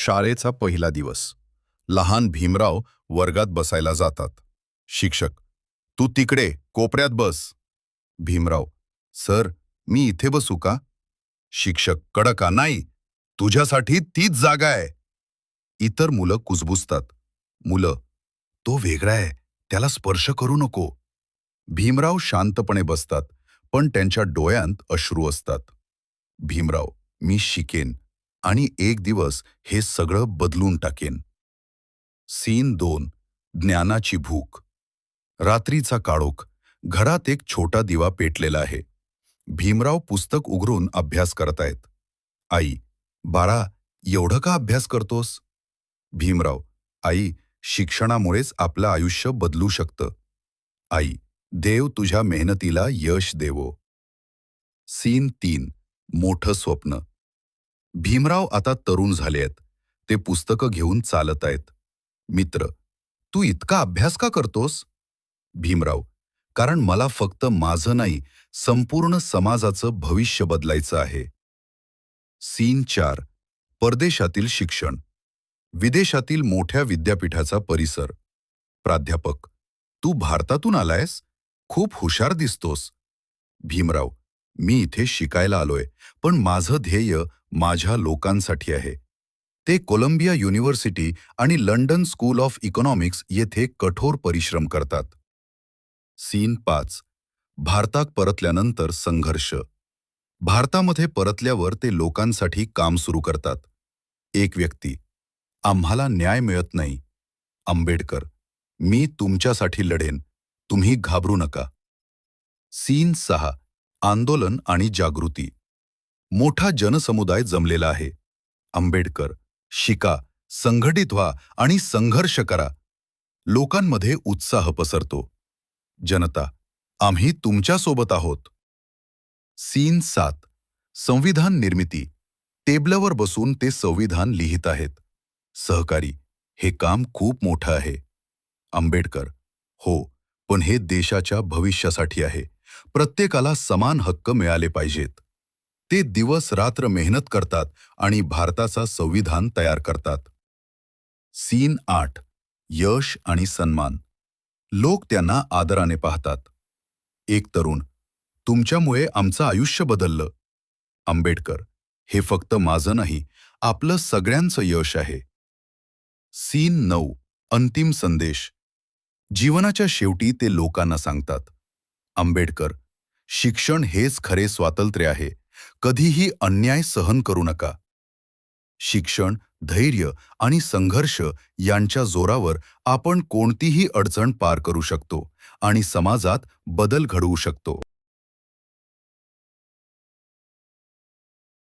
शाळेचा पहिला दिवस. लहान भीमराव वर्गात बसायला जातात. शिक्षक, तू तिकडे कोपऱ्यात बस. भीमराव, सर, मी इथे बसू का? शिक्षक कडका, नाही, तुझ्यासाठी तीच जागा आहे. इतर मुलं कुजबुजतात. मुलं, तो वेगळा आहे, त्याला स्पर्श करू नको. भीमराव शांतपणे बसतात, पण त्यांच्या डोळ्यांत अश्रू असतात. भीमराव, मी शिकेन आणि एक दिवस हे सगळं बदलून टाकेन. सीन 2. ज्ञानाची भूक. रात्रीचा काळोख. घरात एक छोटा दिवा पेटलेला आहे. भीमराव पुस्तक उघडून अभ्यास करतायत. आई, बाळा, एवढं का अभ्यास करतोस? भीमराव, आई, शिक्षणामुळेच आपलं आयुष्य बदलू शकतं. आई, देव तुझ्या मेहनतीला यश देवो. सीन 3. मोठं स्वप्न. भीमराव आता तरुण झाले आहेत. ते पुस्तकं घेऊन चालत आहेत. मित्र, तू इतका अभ्यास का करतोस? भीमराव, कारण मला फक्त माझं नाही, संपूर्ण समाजाचं भविष्य बदलायचं आहे. सीन 4. परदेशातील शिक्षण. विदेशातील मोठ्या विद्यापीठाचा परिसर. प्राध्यापक, तू भारतातून आलायस? खूप हुशार दिसतोस. भीमराव, मी इथे शिकायला आलोय, पण माझं ध्येय माझ्या लोकांसाठी आहे. ते कोलंबिया युनिव्हर्सिटी आणि लंडन स्कूल ऑफ इकॉनॉमिक्स येथे कठोर परिश्रम करतात. सीन 5. भारतात परतल्यानंतर संघर्ष. भारतामध्ये परतल्यावर ते लोकांसाठी काम सुरू करतात. एक व्यक्ती, आम्हाला न्याय मिळत नाही. आंबेडकर, मी तुमच्यासाठी लढेन, तुम्ही घाबरू नका. सीन 6. आंदोलन आणि जागृती. मोठा जनसमुदाय जमलेला आहे. आंबेडकर, शिका, संघटित व्हा आणि संघर्ष करा. लोकांमध्ये उत्साह पसरतो. जनता, आम्ही तुमच्यासोबत आहोत. सीन 7. संविधान निर्मिती. टेबलावर बसून ते संविधान लिहित आहेत. सहकारी, हे काम खूप मोठं आहे. आंबेडकर, हो, पण हे देशाच्या भविष्यासाठी आहे. प्रत्येकाला समान हक्क मिळाले पाहिजेत. ते दिवस रात्र मेहनत करतात आणि भारताचा संविधान तयार करतात. सीन 8. यश आणि सन्मान. लोक त्यांना आदराने पाहतात. एक तरुण, तुमच्यामुळे आमचं आयुष्य बदललं. आंबेडकर, हे फक्त माझं नाही, आपलं सगळ्यांचं यश आहे. सीन 9. अंतिम संदेश. जीवनाच्या शेवटी ते लोकांना सांगतात. आंबेडकर, शिक्षण हेच खरे स्वातंत्र्य आहे. कधीही अन्याय सहन करू नका. शिक्षण, धैर्य आणि संघर्ष यांच्या जोरावर आपण कोणतीही अडचण पार करू शकतो आणि समाजात बदल घडवू शकतो.